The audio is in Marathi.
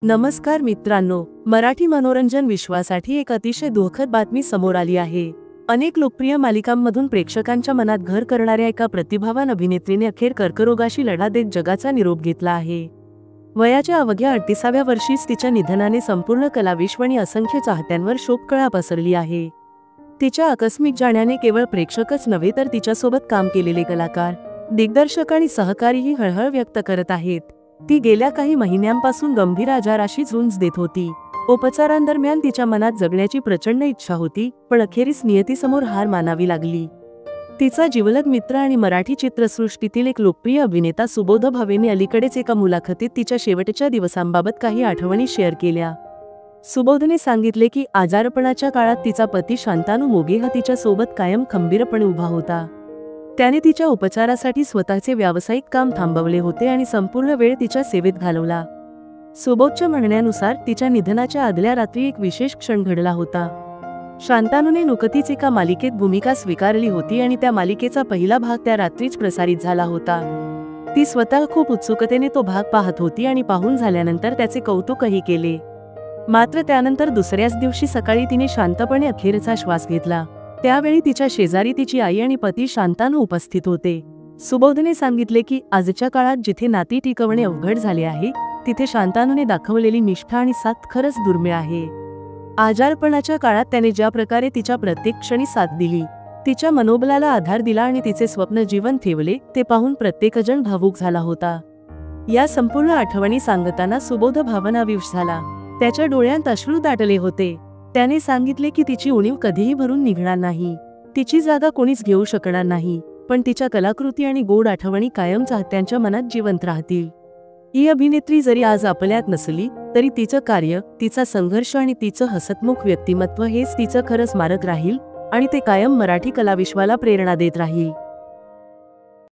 नमस्कार मित्रांनो, मराठी मनोरंजन विश्वासाठी एक अतिशय दुःखद बातमी समोर आली आहे। अनेक लोकप्रिय मालिकांमधून प्रेक्षकांच्या मनात घर करणाऱ्या एका प्रतिभावान अभिनेत्रीने अखेर कर्करोगाशी लढा देत जगाचा निरोप घेतला आहे। वयाच्या अवघ्या 38व्या वर्षीच तिच्या निधनाने संपूर्ण कलाविश्व आणि असंख्य चाहत्यांवर शोककळा पसरली आहे। तिच्या आकस्मिक जाण्याने केवळ प्रेक्षकच नव्हे तर तिच्यासोबत काम केलेले कलाकार, दिग्दर्शक आणि सहकारीही हळहळ व्यक्त करत आहेत। ती गेल्या काही महिन्यांपासून गंभीर आजाराशी झुंज देत होती। उपचारांदरम्यान तिच्या मनात जगण्याची प्रचंड इच्छा होती, पण अखेरीस नियतीसमोर हार मानावी लागली। तिचा जिवलग मित्र आणि मराठी चित्रसृष्टीतील एक लोकप्रिय अभिनेता सुबोध भावेने अलीकडेच एका मुलाखतीत तिच्या शेवटच्या दिवसांबाबत काही आठवणी शेअर केल्या। सुबोधने सांगितले की आजारपणाच्या काळात तिचा पती शांतानु मोघे हा तिच्या सोबत कायम खंबीरपणे उभा होता। त्याने तिच्या उपचारासाठी स्वतःचे व्यावसायिक काम थांबवले होते आणि संपूर्ण वेळ तिच्या सेवेत घालवला। सुबोधच्या म्हणण्यानुसार तिच्या निधनाच्या आदल्या रात्री एक विशेष क्षण घडला होता। शांतानुने नुकतीच एका मालिकेत भूमिका स्वीकारली होती आणि त्या मालिकेचा पहिला भाग त्या रात्रीच प्रसारित झाला होता। ती स्वतः खूप उत्सुकतेने तो भाग पाहत होती आणि पाहून झाल्यानंतर त्याचे कौतुकही केले। मात्र त्यानंतर दुसऱ्याच दिवशी सकाळी तिने शांतपणे अखेरचा श्वास घेतला। त्यावेळी तिच्या शेजारी तिची आई आणि पती शांतानु उपस्थित होते। सुबोधने सांगितले की आजच्या काळात जिथे नाती टिकवणे अवघड झाले आहे, तिथे शांतानुने दाखवलेली निष्ठा आणि साथ खरंच दुर्मिळ आहे। आजारपणाच्या काळात त्याने ज्या प्रकारे तिच्या प्रत्येक क्षणी साथ दिली, तिच्या मनोबलाला आधार दिला आणि तिचे स्वप्न जीवन ठेवले, ते पाहून प्रत्येकजण भावुक झाला होता। या संपूर्ण आठवणी सांगताना सुबोध भावनाविवश झाला। त्याच्या डोळ्यांत अश्रू दाटले होते। त्याने सांगितले की तिची उणीव कधीही भरून निघणार नाही, तिची जागा कोणीच घेऊ शकणार नाही, पण तिच्या कलाकृती आणि गोड आठवणी कायम चाहत्यांच्या मनात जिवंत राहतील। ही अभिनेत्री जरी आज आपल्यात नसली तरी तिचं कार्य, तिचा संघर्ष आणि तिचं हसतमुख व्यक्तिमत्व हेच तिचं खरं स्मारक राहील आणि ते कायम मराठी कलाविश्वाला प्रेरणा देत राहील।